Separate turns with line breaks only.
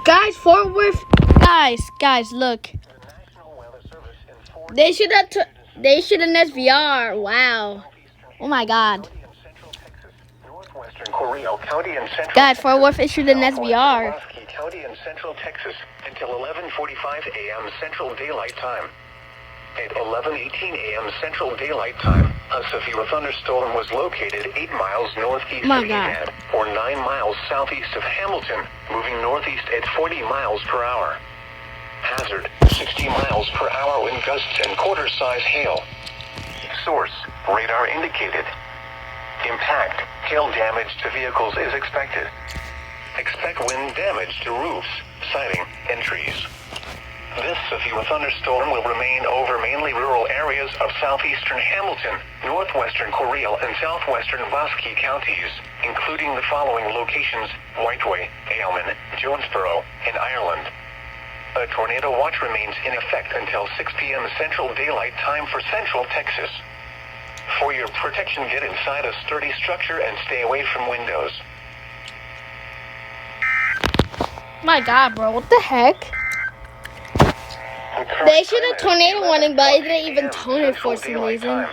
Guys, Fort Worth. Guys, look. They should have SVR. Wow. Oh my God. Guys, Fort Worth issued an SVR.
County in Central Texas until 11:45 a.m. Central Daylight Time. At 11:18 a.m. Central Daylight Time, a severe thunderstorm was located 8 miles northeast of EAS, or 9 miles southeast of Hamilton, moving northeast at 40 miles per hour. Hazard, 60 miles per hour wind gusts and quarter-size hail. Source, radar indicated. Impact, hail damage to vehicles is expected. Expect wind damage to roofs, siding, and trees. This severe thunderstorm will remain over mainly rural areas of southeastern Hamilton, northwestern Coryell, and southwestern Wasque counties, including the following locations: Whiteway, Aylman, Jonesboro, and Ireland. A tornado watch remains in effect until 6 p.m. Central Daylight Time for Central Texas. For your protection, get inside a sturdy structure and stay away from windows.
My God, bro, what the heck? They should have tornado warning, but I didn't even tone it for some reason.